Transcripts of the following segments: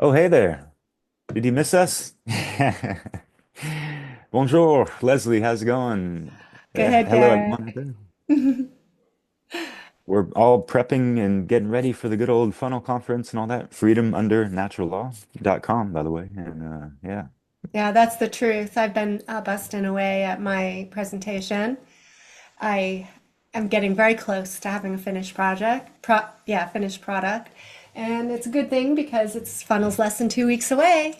Oh, hey there. Did you miss us? Bonjour, Leslie. How's it going? Go ahead, Hello, Derek. everyone. We're all prepping and getting ready for the good old funnel conference and all that. FreedomUnderNaturalLaw.com, by the way. And yeah, Yeah, that's the truth. I've been busting away at my presentation. I am getting very close to having a finished product. And it's a good thing because it's funnel's less than 2 weeks away.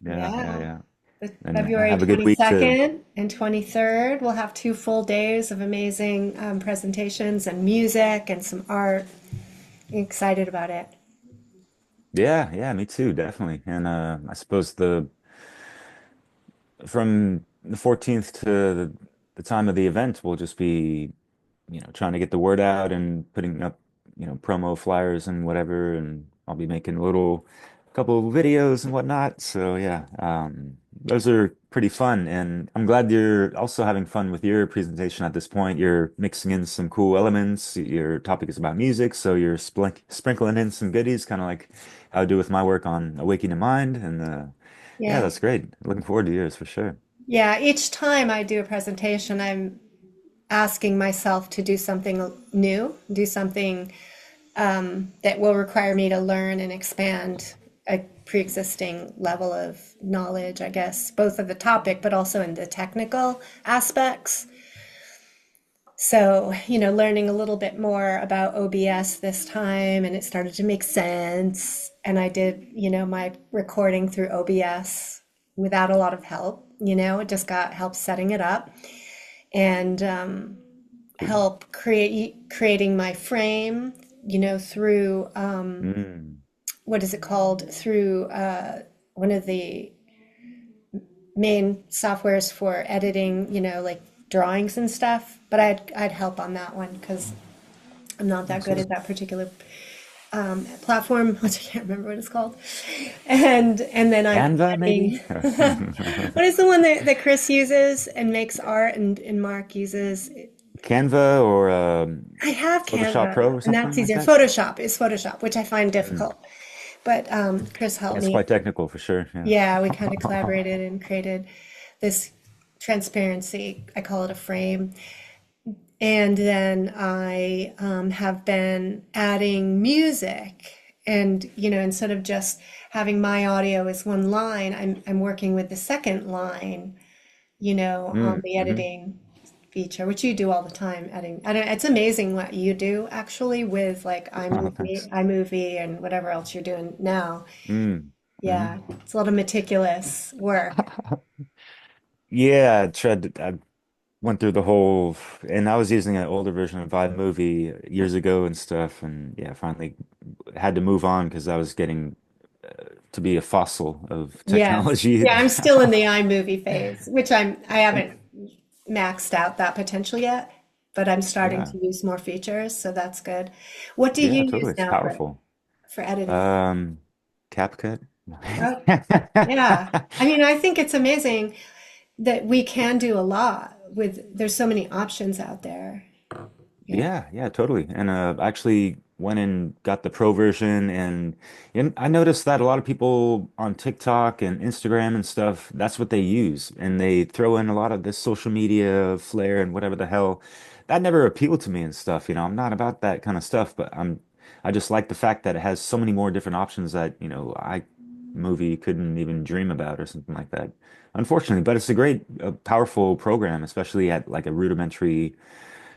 yeah, yeah, Yeah. yeah. The And February have a good week to. 22nd and 23rd, we'll have 2 full days of amazing presentations and music and some art. Excited about it. Yeah, yeah, me too, definitely. And I suppose the from the 14th to the time of the event will just be trying to get the word out and putting up, promo flyers and whatever. And I'll be making a little couple of videos and whatnot. So yeah, those are pretty fun. And I'm glad you're also having fun with your presentation at this point. You're mixing in some cool elements. Your topic is about music, so you're sprinkling in some goodies, kind of like how I do with my work on Awakening Mind. And yeah, Yeah. that's great. Looking forward to yours for sure. Yeah, each time I do a presentation, I'm asking myself to do something new, do something that will require me to learn and expand a pre-existing level of knowledge, I guess, both of the topic, but also in the technical aspects. So, learning a little bit more about OBS this time, and it started to make sense. And I did, my recording through OBS without a lot of help, it just got help setting it up and Cool. help creating my frame, through Mm. what is it called? Through one of the main softwares for editing, like drawings and stuff. But I'd help on that one because I'm not Oh, that good sweet. at that particular platform, which I can't remember what it's called. And then I'm Canva, maybe? adding what is the one that Chris uses and makes art and Mark uses? Canva or I have Photoshop Canva, Pro or and that's something like easier. that? Photoshop is Photoshop, which I find Mm. difficult. But Chris Yeah, helped it's me. quite technical for sure. Yeah. Yeah, we kind of collaborated and created this transparency. I call it a frame. And then I have been adding music. And, instead of just having my audio as one line, I'm working with the second line, on Mm, the hmm. editing feature, which you do all the time, editing. I don't, it's amazing what you do actually with like Oh, thanks. iMovie and whatever else you're doing now. Mm, hmm. Yeah, it's a lot of meticulous work. Yeah, I went through the whole, and I was using an older version of iMovie years ago and stuff, and yeah, finally had to move on because I was getting to be a fossil of Yes. technology Yeah, I'm still in now. the iMovie phase, which I haven't maxed out that potential yet, but I'm starting Yeah, to use more features, so that's good. What do yeah, you use totally. It's now powerful. for editing? Um, CapCut. Oh, yeah. I mean, I think it's amazing that we can do a lot with there's so many options out there. Yeah. Yeah, yeah, totally. And actually went and got the pro version and I noticed that a lot of people on TikTok and Instagram and stuff, that's what they use. And they throw in a lot of this social media flair and whatever the hell. That never appealed to me and stuff, I'm not about that kind of stuff, but I just like the fact that it has so many more different options that, I movie couldn't even dream about or something like that. Unfortunately, but it's a great, powerful program, especially at like a rudimentary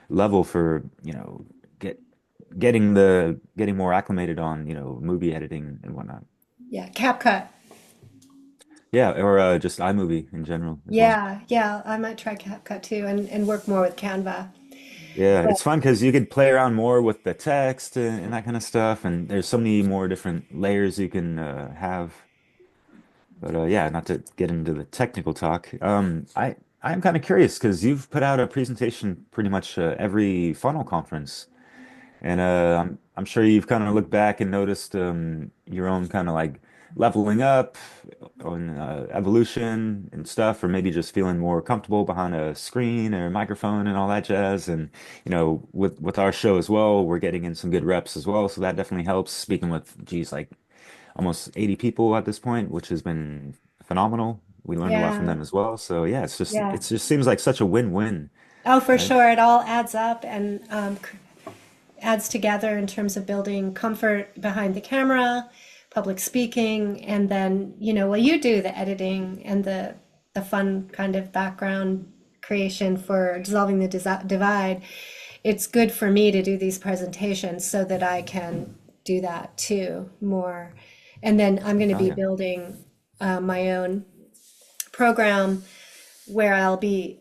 level for, get getting more acclimated on, movie editing and whatnot. Yeah, CapCut. Yeah, or just iMovie in general as well. Yeah, yeah, I might try CapCut too and work more with Canva. Yeah, But it's fun because you could play around more with the text and that kind of stuff, and there's so many more different layers you can have. But yeah, not to get into the technical talk. I'm kind of curious because you've put out a presentation pretty much every funnel conference. And I'm sure you've kind of looked back and noticed your own kind of like leveling up on evolution and stuff, or maybe just feeling more comfortable behind a screen or a microphone and all that jazz. And with our show as well, we're getting in some good reps as well, so that definitely helps. Speaking with, geez, like almost 80 people at this point, which has been phenomenal. We learned a lot from Yeah. them as well. So yeah, Yeah. it just seems like such a win-win, Oh, for right? sure. It all adds up and adds together in terms of building comfort behind the camera, public speaking, and then, while you do the editing and the fun kind of background creation for dissolving the divide, it's good for me to do these presentations so that I can do that too more. And then I'm going to Oh be yeah. building my own program where I'll be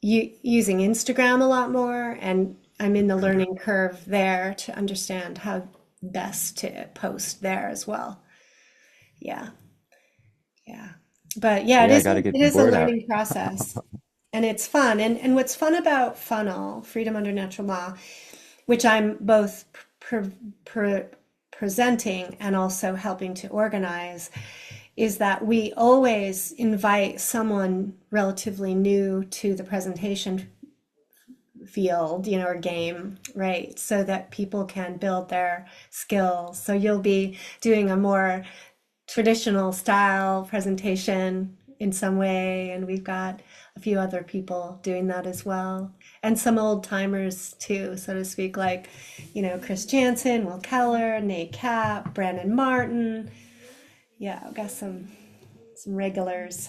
using Instagram a lot more, and I'm in the Mhm. learning curve there to understand how best to post there as well. Yeah, yeah. But yeah, it Yeah, I is got to get it the is a word out. learning process, and it's fun. And what's fun about funnel, freedom under natural law, which I'm both pre pre presenting and also helping to organize, is that we always invite someone relatively new to the presentation field, or game, right? So that people can build their skills. So you'll be doing a more traditional style presentation in some way, and we've got a few other people doing that as well. And some old timers too, so to speak, like, Chris Jansen, Will Keller, Nate Cap, Brandon Martin. Yeah, I've got some regulars.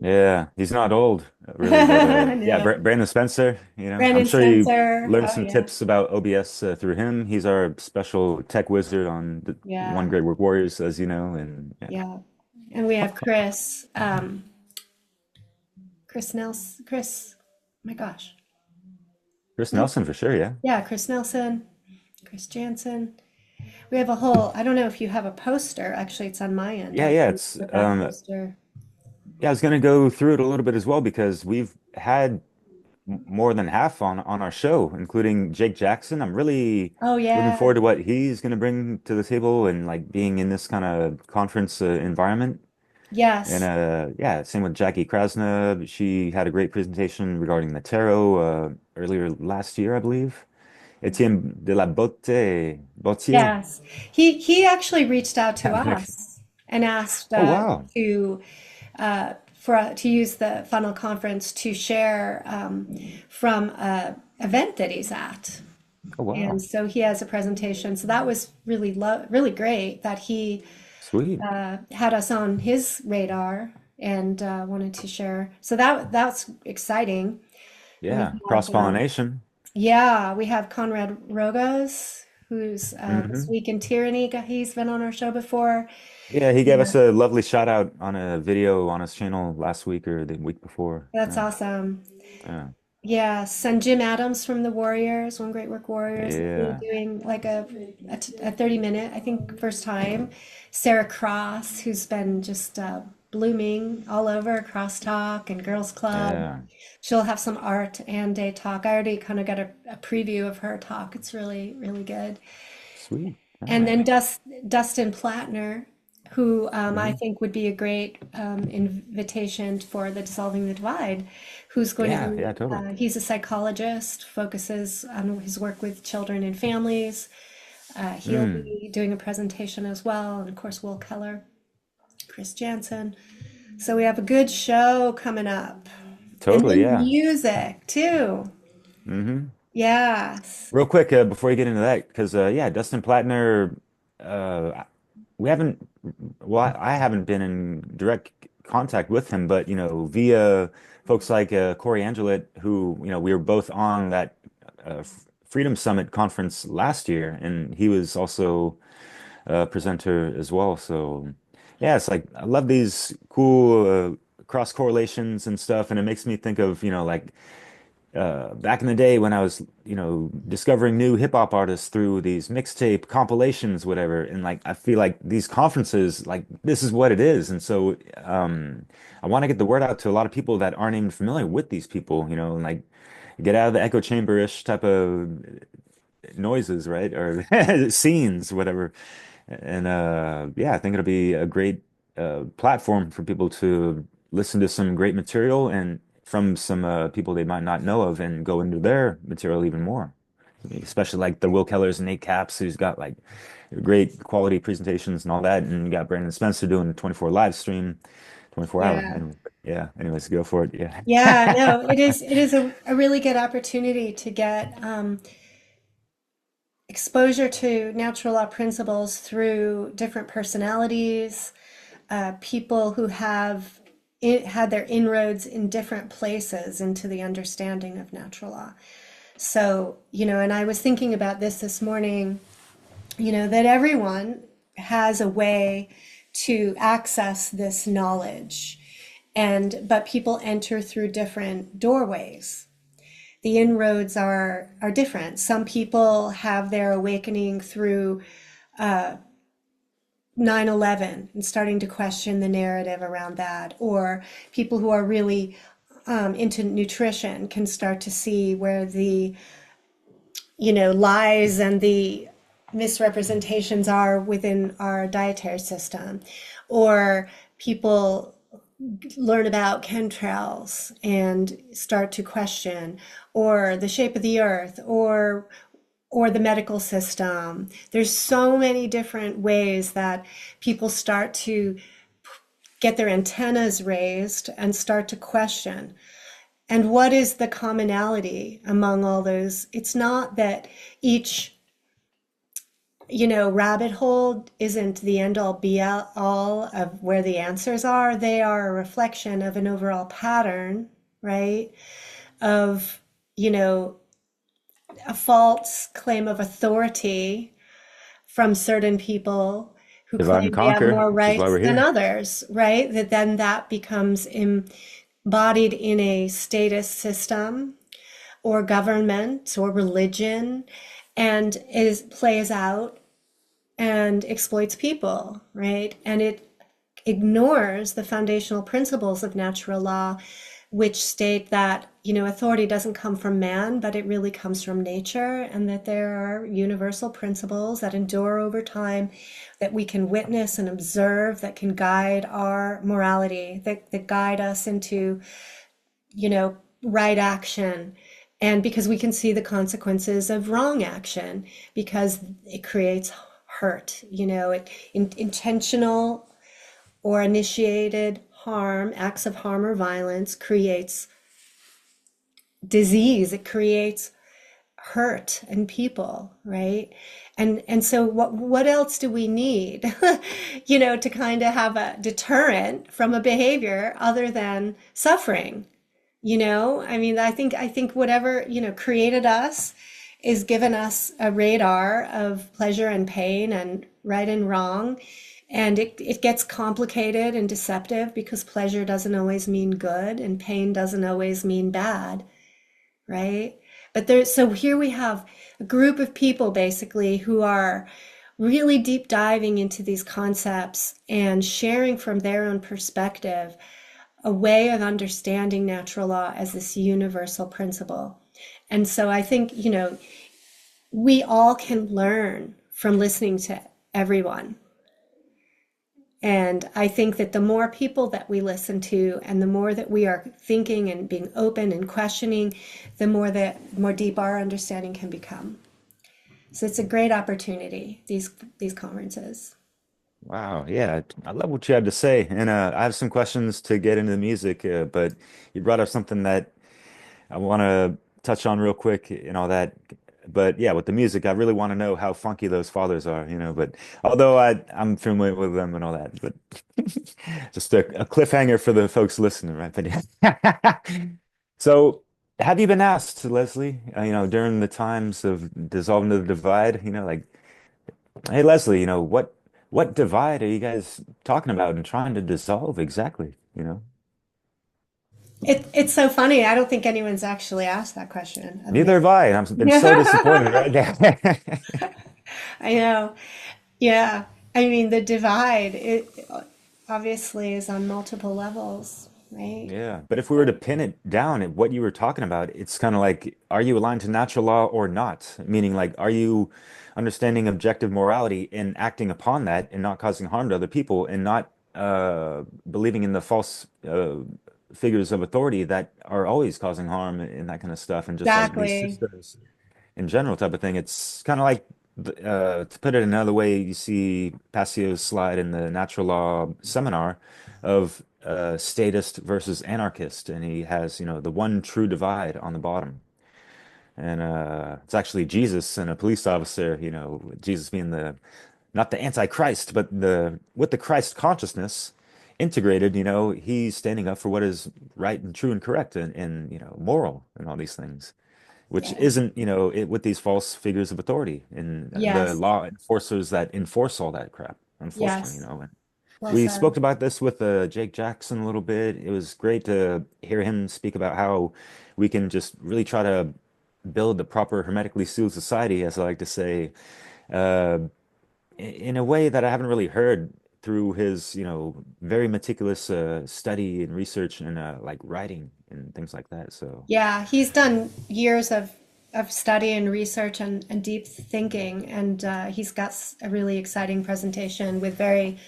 Yeah, he's not old, really, but I yeah, know. Brandon Spencer, I'm Brandon sure you Spencer. learned Oh some yeah. tips about OBS through him. He's our special tech wizard on the One Yeah. Great Work Warriors, as you know, and yeah, Yeah. And we have Chris Nelson, my gosh. Chris Nelson for sure. Yeah, Yeah, Chris Nelson, Chris Jansen. We have a whole, I don't know if you have a poster. Actually, it's on my end. yeah, I yeah. can It's put that poster. yeah. I was gonna go through it a little bit as well because we've had more than half on our show, including Jake Jackson. I'm really Oh, looking yeah. forward to what he's going to bring to the table and like being in this kind of conference environment. And Yes. yeah, same with Jackie Krasna. She had a great presentation regarding the tarot earlier last year, I believe. Etienne de la Botier. Yes. He actually reached out to Oh us and asked wow. to use the funnel conference to share from a event that he's at. Oh And wow. so he has a presentation. So that was really great that he Sweet. had us on his radar and wanted to share. So that's exciting. We Yeah, have cross-pollination. yeah, we have Conrad Rogas, who's this Hmm. week in Tyranny. He's been on our show before. Yeah, he gave Yeah, us a lovely shout out on a video on his channel last week or the week before. that's Yeah. awesome. Yeah. Yes, and Jim Adams from the Warriors, One Great Work Warriors, is gonna be Yeah. doing like a 30-minute, I think, first time. Sarah Cross, who's been just blooming all over Crosstalk and Girls Club. Yeah. She'll have some art and day talk. I already kind of got a preview of her talk. It's really good. Sweet. And Yeah. then Dustin Plattner, who I Hmm. think would be a great invitation for the Dissolving the Divide, who's going to Yeah. be, Yeah, totally. he's a psychologist, focuses on his work with children and families. He'll Mm. be doing a presentation as well. And of course, Will Keller, Chris Jansen. So we have a good show coming up. And Totally. then Yeah. music too. Hmm. Yes. Real quick, before you get into that, because yeah, Dustin Plattner, uh, we haven't, well, I haven't been in direct contact with him, but via folks like Corey Angelet, who we were both on that Freedom Summit conference last year, and he was also a presenter as well. So yeah, it's like I love these cool cross correlations and stuff, and it makes me think of like back in the day when I was, discovering new hip hop artists through these mixtape compilations, whatever. And like, I feel like these conferences, like this is what it is. And so, I want to get the word out to a lot of people that aren't even familiar with these people, and like get out of the echo chamber-ish type of noises, right? Or scenes, whatever. And yeah, I think it'll be a great platform for people to listen to some great material and from some people they might not know of and go into their material even more. especially like the Will Kellers and Nate Capps, who's got like great quality presentations and all that. And you got Brandon Spencer doing a 24 live stream, 24 hour. Yeah. Anyway, yeah. Anyways, go for it. Yeah, Yeah. no, it is a really good opportunity to get exposure to natural law principles through different personalities, people who have had their inroads in different places into the understanding of natural law. So, and I was thinking about this morning, that everyone has a way to access this knowledge, but people enter through different doorways. The inroads are different. Some people have their awakening through 9/11 and starting to question the narrative around that, or people who are really into nutrition can start to see where the lies and the misrepresentations are within our dietary system, or people learn about chemtrails and start to question, or the shape of the earth, or the medical system. There's so many different ways that people start to get their antennas raised and start to question. And what is the commonality among all those? It's not that each, rabbit hole isn't the end all be all of where the answers are. They are a reflection of an overall pattern, right? Of, you know, a false claim of authority from certain people who Divide and claim they have conquer, more which is why rights we're than here. others, right? That becomes embodied in a status system or government or religion, and is plays out and exploits people, right? And it ignores the foundational principles of natural law, which state that, authority doesn't come from man, but it really comes from nature, and that there are universal principles that endure over time, that we can witness and observe, that can guide our morality, that guide us into, right action. And because we can see the consequences of wrong action, because it creates hurt, intentional or initiated harm, acts of harm or violence creates disease, it creates hurt in people, right? And so what else do we need, to kind of have a deterrent from a behavior other than suffering? I mean, I think whatever, created us is given us a radar of pleasure and pain and right and wrong. And it gets complicated and deceptive because pleasure doesn't always mean good and pain doesn't always mean bad, right? So here we have a group of people basically who are really deep diving into these concepts and sharing from their own perspective a way of understanding natural law as this universal principle. And so I think, we all can learn from listening to everyone. And I think that the more people that we listen to and the more that we are thinking and being open and questioning, the more deep our understanding can become. So it's a great opportunity, these conferences. Wow, yeah, I love what you had to say, and I have some questions to get into the music, but you brought up something that I want to touch on real quick and all that. But yeah, with the music, I really want to know how funky those fathers are, But although I'm familiar with them and all that, but just a cliffhanger for the folks listening, right? But yeah. So, have you been asked, Leslie, during the times of dissolving the divide, like, hey, Leslie, what divide are you guys talking about and trying to dissolve exactly, It's so funny. I don't think anyone's actually asked that question of Neither me. have I, and I've been so disappointed right now. I know. Yeah. I mean, the divide, it obviously is on multiple levels, right? Yeah, but if we were to pin it down at what you were talking about, it's kind of like, are you aligned to natural law or not? Meaning, like, are you understanding objective morality and acting upon that and not causing harm to other people and not believing in the false figures of authority that are always causing harm and that kind of stuff, and just like these Exactly. systems in general type of thing. It's kind of like, to put it another way, you see Passio's slide in the natural law seminar of statist versus anarchist, and he has, the one true divide on the bottom. And it's actually Jesus and a police officer, Jesus being the not the antichrist, but the with the Christ consciousness integrated, he's standing up for what is right and true and correct and moral and all these things, which Yeah. isn't, with these false figures of authority and the Yes. law enforcers that enforce all that crap, unfortunately, Yes. And Well we said. spoke about this with Jake Jackson a little bit. It was great to hear him speak about how we can just really try to build the proper hermetically sealed society, as I like to say, uh, in a way that I haven't really heard through his, very meticulous study and research and like writing and things like that. So, Yeah, he's done years of study and research and deep thinking, and he's got a really exciting presentation with very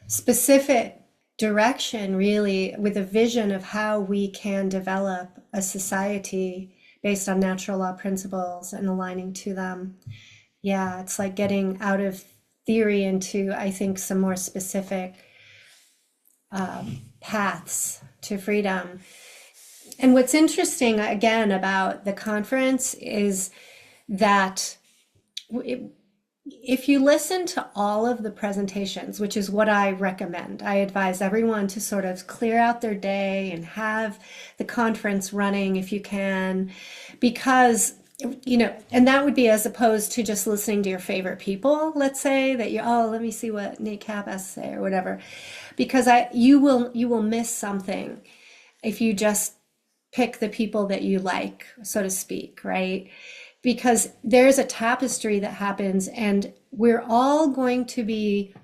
specific direction, really, with a vision of how we can develop a society based on natural law principles and aligning to them. Yeah, it's like getting out of theory into, I think, some more specific paths to freedom. And what's interesting, again, about the conference is that if you listen to all of the presentations, which is what I recommend, I advise everyone to sort of clear out their day and have the conference running if you can, because and that would be as opposed to just listening to your favorite people, let's say that let me see what Nate Cap has to say or whatever, because you will miss something if you just pick the people that you like, so to speak, right? Because there's a tapestry that happens, and we're all going to be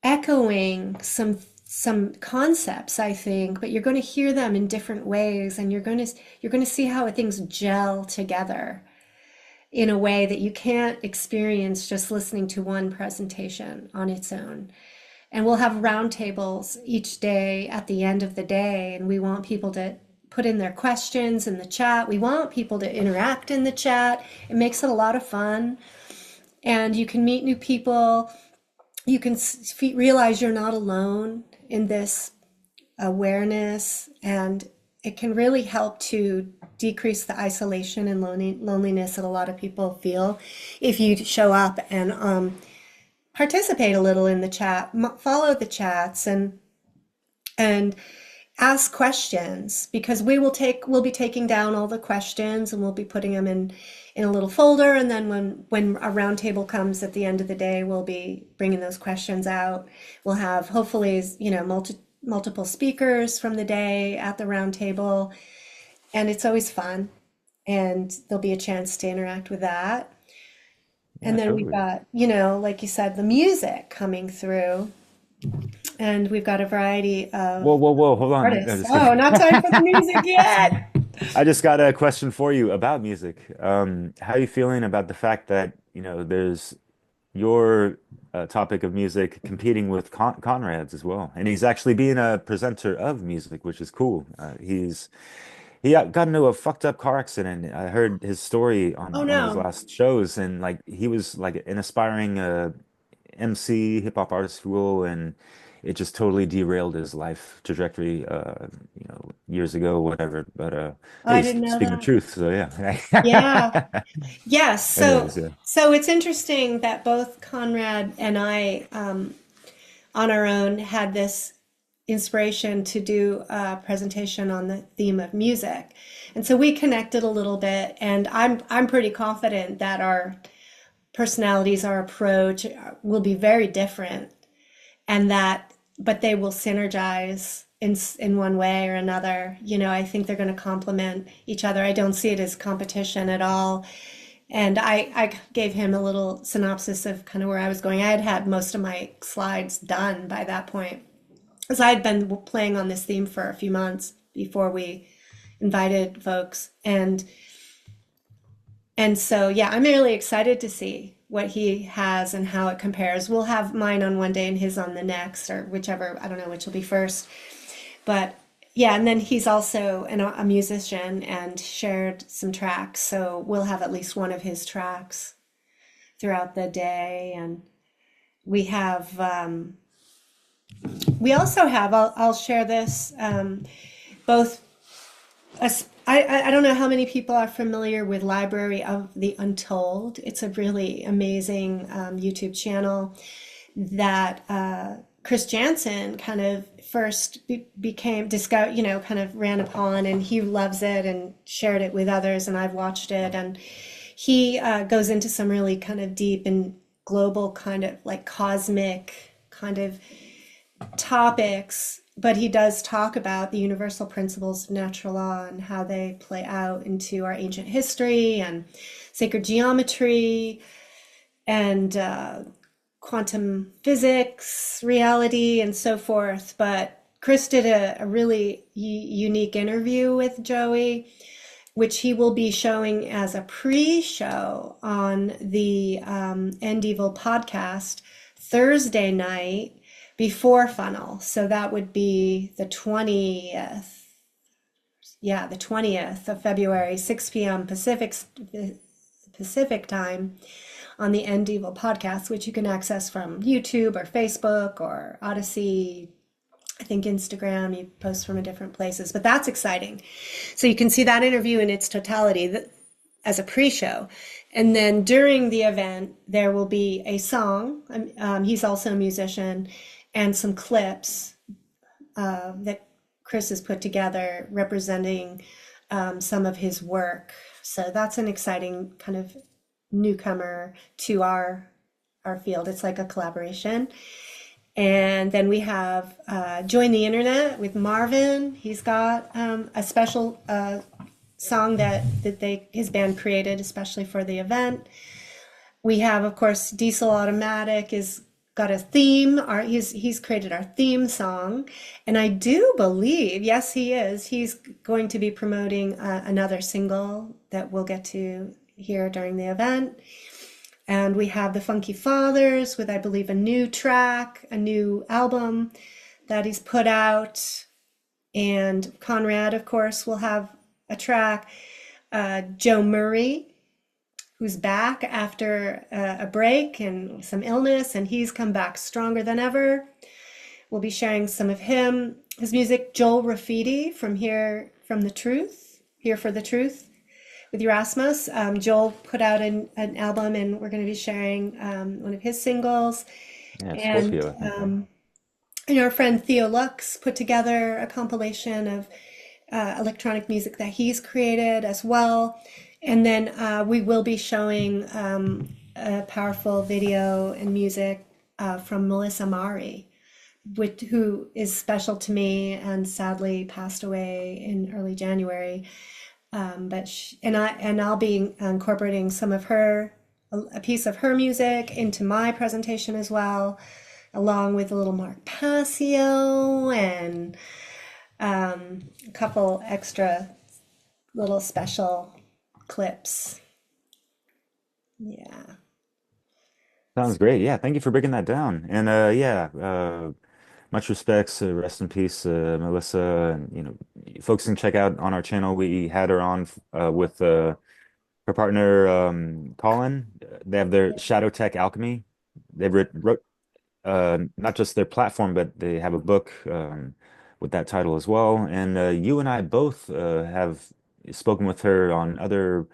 echoing some concepts, I think, but you're going to hear them in different ways, and you're going to see how things gel together in a way that you can't experience just listening to one presentation on its own. And we'll have roundtables each day at the end of the day, and we want people to put in their questions in the chat. We want people to interact in the chat. It makes it a lot of fun, and you can meet new people. You can realize you're not alone in this awareness, and it can really help to decrease the isolation and loneliness that a lot of people feel if you show up and participate a little in the chat, follow the chats, and ask questions, because we'll be taking down all the questions, and we'll be putting them in a little folder, and then when a roundtable comes at the end of the day, we'll be bringing those questions out. We'll have hopefully multiple speakers from the day at the roundtable, and it's always fun, and there'll be a chance to interact with that. And yeah, then we've totally. got, like you said, the music coming through, and we've got a variety Whoa, of whoa, whoa, hold on. No, artists. just Oh, kidding. not time for the music yet. I just got a question for you about music. How are you feeling about the fact that, there's your topic of music competing with Conrad's as well? And he's actually being a presenter of music, which is cool. He got into a fucked up car accident. I heard his story on Oh one of his no. last shows, and like he was like an aspiring MC, hip hop artist, if you will, and it just totally derailed his life trajectory, years ago, whatever. But Oh, hey, I he's didn't know speaking the that. truth, so Yeah. yeah. Yes. So Anyways, yeah. so it's interesting that both Conrad and I, on our own, had this inspiration to do a presentation on the theme of music. And so we connected a little bit, and I'm pretty confident that our personalities, our approach will be very different, and that but they will synergize in one way or another. I think they're going to complement each other. I don't see it as competition at all. And I gave him a little synopsis of kind of where I was going. I had most of my slides done by that point, because I had been playing on this theme for a few months before we invited folks. And so, yeah, I'm really excited to see what he has and how it compares. We'll have mine on one day and his on the next, or whichever, I don't know which will be first. But Yeah, and then he's also a musician and shared some tracks. So we'll have at least one of his tracks throughout the day. And we have, we also have, I'll share this, both, I don't know how many people are familiar with Library of the Untold. It's a really amazing YouTube channel that Chris Jansen kind of first became discovered, kind of ran upon, and he loves it and shared it with others, and I've watched it, and he goes into some really kind of deep and global kind of like cosmic kind of topics, but he does talk about the universal principles of natural law and how they play out into our ancient history and sacred geometry and quantum physics, reality, and so forth. But Chris did a really unique interview with Joey, which he will be showing as a pre-show on the End Evil podcast Thursday night before Funnel. So that would be the 20th. Yeah, the 20th of February, 6 p.m. Pacific time on the End Evil podcast, which you can access from YouTube or Facebook or Odyssey. I think Instagram, you post from different places, but that's exciting. So you can see that interview in its totality as a pre-show. And then during the event, there will be a song. He's also a musician, and some clips that Chris has put together representing some of his work. So that's an exciting kind of newcomer to our field. It's like a collaboration. And then we have Join the Internet with Marvin. He's got a special song that his band created especially for the event. We have, of course, Diesel Automatic is got a theme. He's created our theme song, and I do believe, yes, he is. He's going to be promoting another single that we'll get to hear during the event. And we have the Funky Fathers with, I believe, a new track, a new album that he's put out. And Conrad, of course, will have a track. Joe Murray, who's back after a break and some illness, and he's come back stronger than ever. We'll be sharing some of his music. Joel Rafidi from Here for the Truth with Erasmus. Joel put out an album, and we're going to be sharing one of his singles. Yeah, And Scorpio, I think, right? our friend Theo Lux put together a compilation of electronic music that he's created as well. And then we will be showing a powerful video and music from Melissa Mari, who is special to me and sadly passed away in early January. And I'll be incorporating a piece of her music into my presentation as well, along with a little Mark Passio and a couple extra little special clips. Yeah. Sounds great. Yeah, thank you for breaking that down. And yeah, much respects. Rest in peace, Melissa. And folks can check out on our channel. We had her on with her partner Colin. They have their Shadow Tech Alchemy. They wrote not just their platform, but they have a book with that title as well. And you and I both have spoken with her on other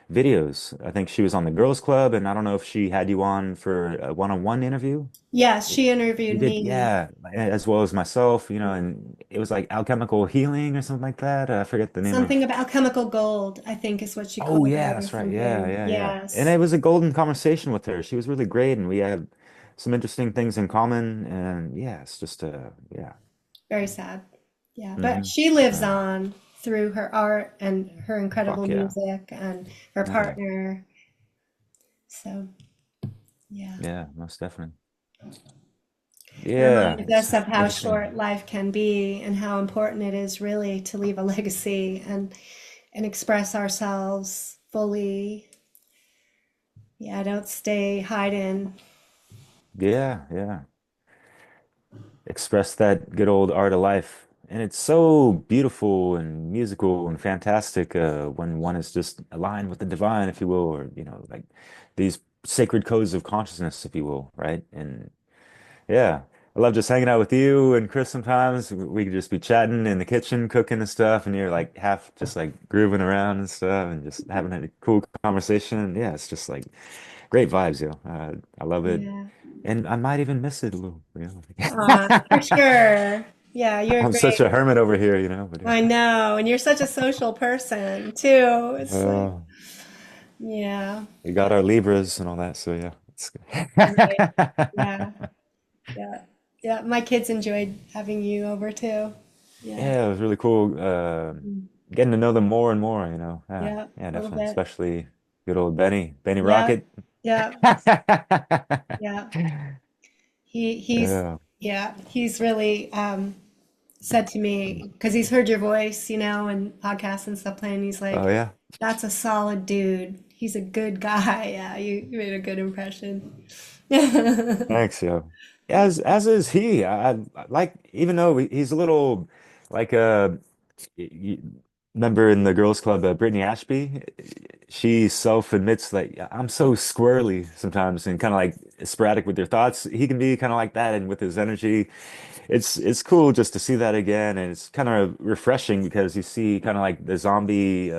videos. I think she was on the Girls Club, and I don't know if she had you on for a one-on-one interview. Yes, she You interviewed did, me. yeah, as well as myself, and it was like alchemical healing or something like that. I forget the name Something of. about chemical gold, I think is what she Oh called yeah, it or that's right. Yeah, something. yeah, yeah. And Yes. it was a golden conversation with her. She was really great, and we had some interesting things in common. And yeah, it's just yeah. Very sad. Yeah. But Hmm. she lives Uh, on through her art and her incredible fuck yeah. music and her Yeah. partner. So, yeah. Yeah, most definitely. It Yeah, reminds it's us of how short interesting. life can be and how important it is really to leave a legacy and express ourselves fully. Yeah, don't stay hiding. Yeah, yeah. Express that good old art of life and it's so beautiful and musical and fantastic when one is just aligned with the divine, if you will, or like these sacred codes of consciousness, if you will, right? And yeah, I love just hanging out with you and Chris sometimes. We could just be chatting in the kitchen, cooking and stuff, and you're like half just like grooving around and stuff and just having a cool conversation. Yeah, it's just like great vibes, yo. I love it. Yeah. And I might even miss it a little, For sure. Yeah, you're I'm such a great. hermit over here, but I know, and you're such a social person too. It's like, uh, yeah, we got our Libras and all that, so yeah. It's right. good. Yeah, yeah, yeah. My kids enjoyed having you over too. Yeah, Yeah, it was really cool mm, getting to know them more and more, Yeah, yeah, yeah, a little definitely. bit. Especially good old Benny Yeah, Rocket. yeah, yeah. He's Yeah. yeah, he's really said to me because he's heard your voice, and podcasts and stuff playing. He's Oh like, yeah. "That's a solid dude. He's a good guy." Yeah, you made a good impression. Thanks, yo. As is he. I like even though he's a little like remember in the girls club Brittany Ashby, she self admits that "Yeah, I'm so squirrely sometimes and kind of like sporadic with your thoughts. He can be kind of like that and with his energy. It's cool just to see that again, and it's kind of refreshing because you see kind of like the zombie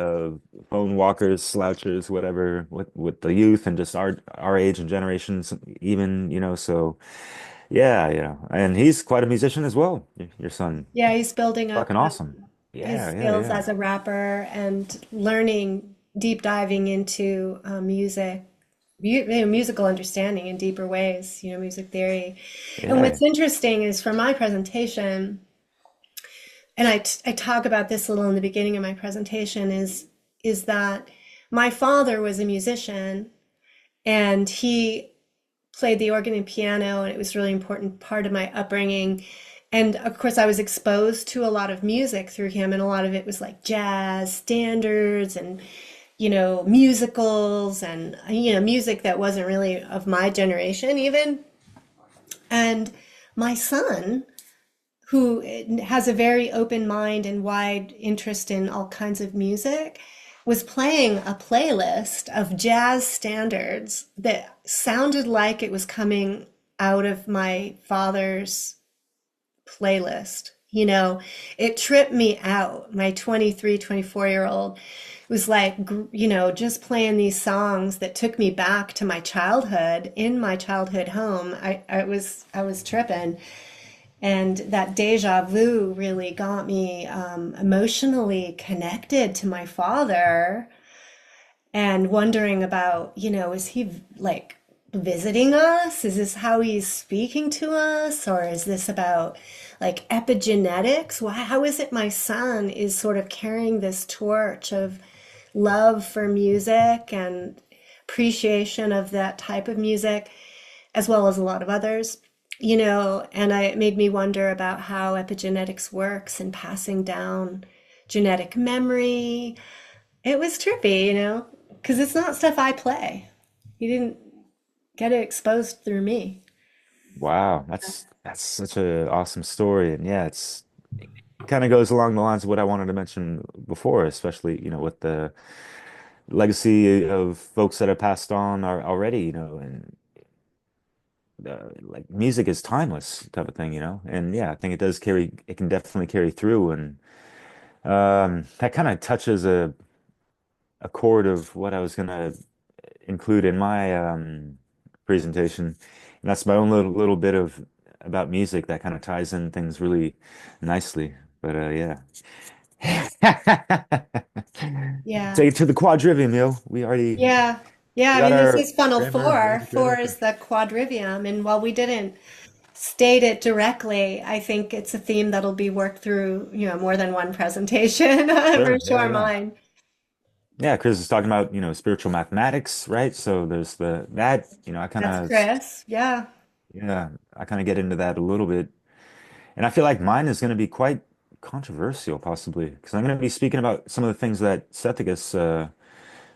phone walkers, slouchers, whatever, with the youth and just our age and generations, even, So yeah, and he's quite a musician as well. Your son, Yeah, he's building up fucking awesome. his Yeah, yeah, skills yeah, as a rapper and learning, deep diving into music, musical understanding in deeper ways, music theory. And yeah, what's interesting is for my presentation, and I talk about this a little in the beginning of my presentation, is that my father was a musician and he played the organ and piano, and it was a really important part of my upbringing. And of course, I was exposed to a lot of music through him, and a lot of it was like jazz standards and, musicals and, music that wasn't really of my generation even. And my son, who has a very open mind and wide interest in all kinds of music, was playing a playlist of jazz standards that sounded like it was coming out of my father's playlist. It tripped me out. My 23, 24-year-old was like, just playing these songs that took me back to my childhood in my childhood home. I was tripping. And that deja vu really got me emotionally connected to my father and wondering about, is he like visiting us? Is this how he's speaking to us? Or is this about like epigenetics? How is it my son is sort of carrying this torch of love for music and appreciation of that type of music, as well as a lot of others? And it made me wonder about how epigenetics works and passing down genetic memory. It was trippy, because it's not stuff I play. You didn't get it exposed through me. wow, that's such a awesome story, and yeah, it kind of goes along the lines of what I wanted to mention before, especially with the legacy of folks that have passed on already, and like music is timeless type of thing, and yeah, I think it can definitely carry through, and that kind of touches a chord of what I was gonna include in my presentation, and that's my own little bit of about music that kind of ties in things really nicely. But yeah. Yeah. Take it to the quadrivium, yo. Yeah. Yeah. We I got mean, this our is funnel grammar four. ready, ready Four for. is the quadrivium. And while we didn't state it directly, I think it's a theme that'll be worked through, more than one presentation for Sure. Yeah, sure, yeah. mine. Yeah, Chris is talking about, spiritual mathematics, right? So there's that, I kind That's of Chris. Yeah. yeah, I kind of get into that a little bit. And I feel like mine is going to be quite controversial, possibly, because I'm going to be speaking about some of the things that Cethegus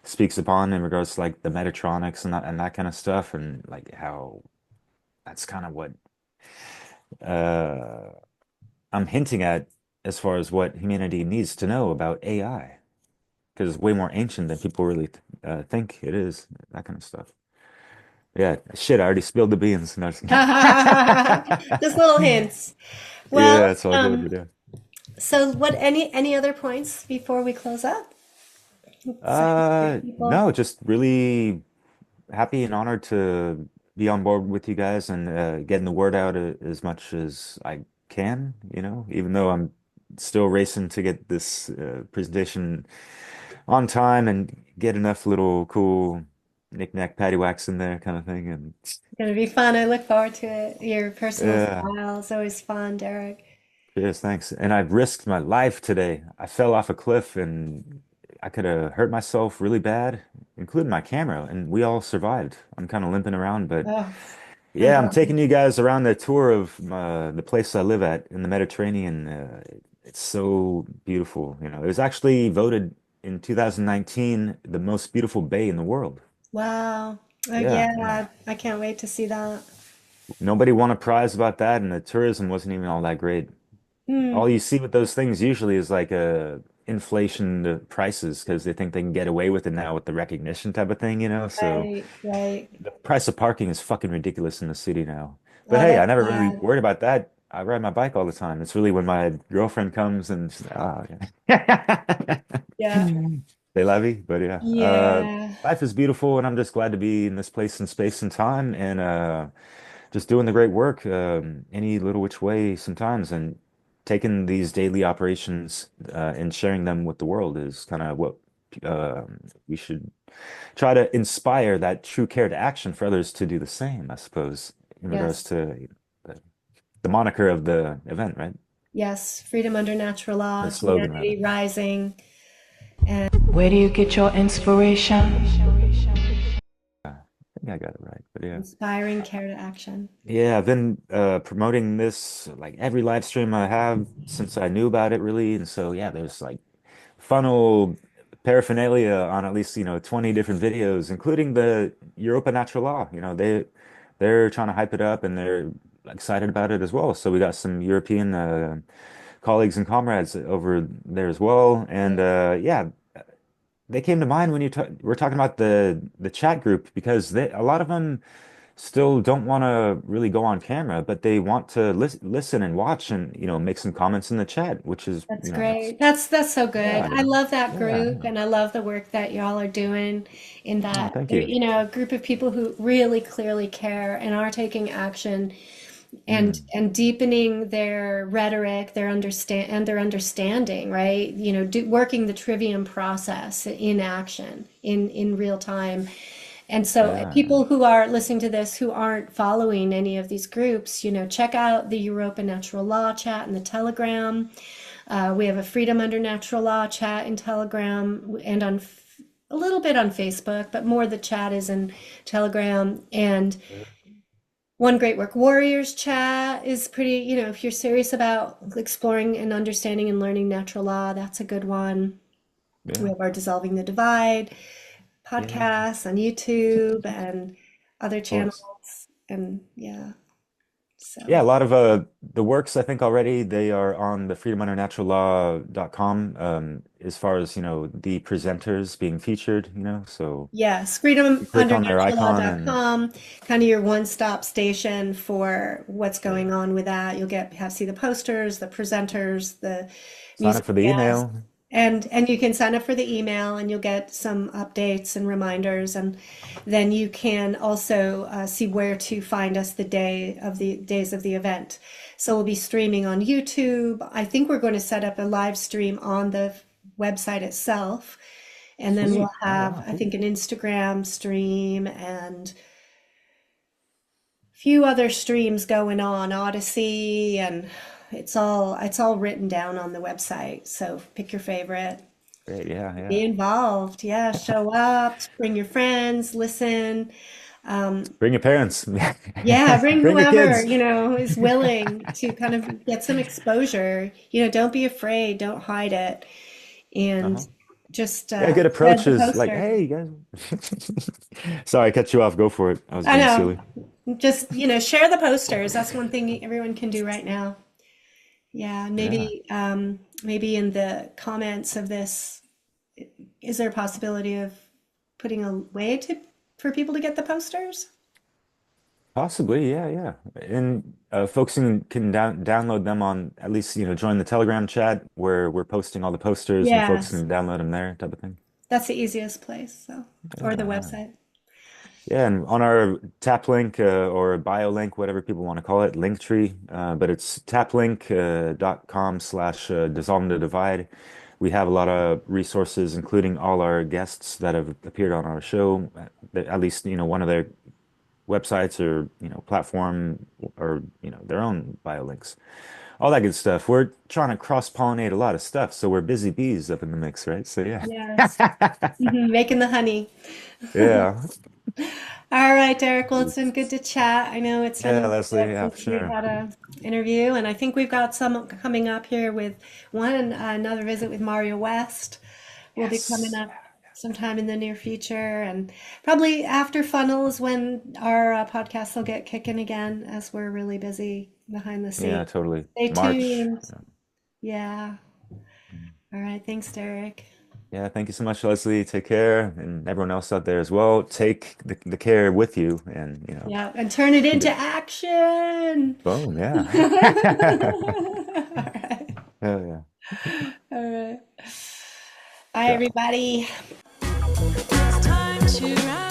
speaks upon in regards to like the Metatronics and that kind of stuff, and like how that's kind of what uh, I'm hinting at as far as what humanity needs to know about AI, because it's way more ancient than people really think it is, that kind of stuff. Yeah, shit, I already spilled the beans. No, just Just little hints. yeah, Well, it's all good, but yeah. so what, any other points before we close up? Say to people. No, just really happy and honored to be on board with you guys and getting the word out as much as I can, even though I'm still racing to get this presentation on time and get enough little cool knick-knack paddywhacks in there kind of thing. And Gonna be fun. I look forward to it. Your personal yeah, style is always fun, Derek. yes, thanks. And I've risked my life today. I fell off a cliff and I could have hurt myself really bad, including my camera, and we all survived. I'm kind of limping around, but Oh, I'm yeah, I'm glad. taking you guys around the tour of the place I live at in the Mediterranean. It's so beautiful. It was actually voted in 2019 the most beautiful bay in the world. Wow. Oh, Yeah, yeah. yeah. I can't wait to see that. Nobody won a prize about that, and the tourism wasn't even all that great. Hmm. All you see with those things usually is like inflation prices because they think they can get away with it now with the recognition type of thing. So Right, right. the price of parking is fucking ridiculous in the city now. But Oh, hey, I that's never really sad. worried about that. I ride my bike all the time. It's really when my girlfriend comes and she's like, oh, yeah. Yeah. They love me. But yeah, Yeah. life is beautiful, and I'm just glad to be in this place in space and time, and just doing the great work, any little which way sometimes, and taking these daily operations and sharing them with the world is kind of what we should try to inspire that true care to action for others to do the same, I suppose, in regards Yes. to the moniker of the event, right? Yes. Freedom under natural The law, slogan, rather. humanity rising, and Where do you get your inspiration? I think I got it right, but yeah. inspiring care to action. Yeah, I've been promoting this like every live stream I have since I knew about it really. And so yeah, there's like funnel paraphernalia on at least, 20 different videos, including the Europa Natural Law. They're trying to hype it up and they're excited about it as well. So we got some European colleagues and comrades over there as well. And yeah, they came to mind when we're talking about the chat group because a lot of them still don't want to really go on camera, but they want to listen and watch and make some comments in the chat, which is That's it's great. That's so good. yeah, I love that yeah, group yeah. and I love the work that y'all are doing in Oh, that, thank you. a group of people who really clearly care and are taking action Mm, and deepening their rhetoric, their understanding, right? Working the trivium process in action in real time. And so yeah, people who are listening to this who aren't following any of these groups, check out the Europa Natural Law chat and the Telegram. We have a Freedom Under Natural Law chat in Telegram and a little bit on Facebook, but more the chat is in Telegram. And yeah. One Great Work Warriors chat is pretty, if you're serious about exploring and understanding and learning natural law, that's a good one. We Yeah. have our Dissolving the Divide Yeah. podcasts on YouTube and other Well, channels. And yeah, yeah, so a lot of the works I think already they are on the freedomundernaturallaw.com as far as, the presenters being featured, so yes, you click on their icon and freedomundernaturalaw.com, kind of your one-stop station for what's yeah, going on with that. You'll see the posters, the presenters, the sign up music for the guests, email. and you can sign up for the email and you'll get some updates and reminders, and then you can also see where to find us the days of the event. So we'll be streaming on YouTube. I think we're going to set up a live stream on the website itself. And then we'll Sweet. Oh, have, wow, I cool. think, an Instagram stream and a few other streams going on, Odyssey, and it's all written down on the website. So pick your favorite. Great. Yeah, Be yeah. involved. Yeah, show up, bring your friends, listen. Um, Bring your parents. yeah, bring Bring your whoever, kids. is willing to kind of get some exposure. Don't be afraid, don't hide it, and Uh-huh. just Yeah, a good spread approach the is like, poster. hey, you guys. Sorry, I cut you off. Go for it. I was I being know. silly. Just, share the posters. That's one thing everyone can do right now. Yeah, Yeah. maybe in the comments of this, is there a possibility of putting a way to for people to get the posters? Possibly, yeah, yeah. And folks can download them on at least, join the Telegram chat where we're posting all the posters and folks Yes, can download them there, type of thing. that's the easiest place, so, or the Yeah. website. Yeah, and on our tap link or bio link, whatever people want to call it, Linktree, but it's taplink.com/, dissolving the divide. We have a lot of resources, including all our guests that have appeared on our show, at least, one of their websites or, platform or, their own bio links. All that good stuff. We're trying to cross-pollinate a lot of stuff, so we're busy bees up in the mix, right? So yeah. Yes. Making the honey. Yeah. All right, Derek. Well, it's been good to chat. I know it's been a Yeah, little Leslie, bit yeah, for since we've sure. had a interview, and I think we've got some coming up here with another visit with Mario West will be coming Yes. up sometime in the near future, and probably after funnels when our podcasts will get kicking again as we're really busy behind the Yeah, scenes. totally. Stay March. tuned. Yeah. All right. Thanks, Derek. Yeah, thank you so much, Leslie. Take care, and everyone else out there as well. Take the care with you, and Yeah, and turn it keep into it. action. Boom. Yeah. All right. Yeah, yeah. All right. Bye, Ciao. everybody. It's time to rise.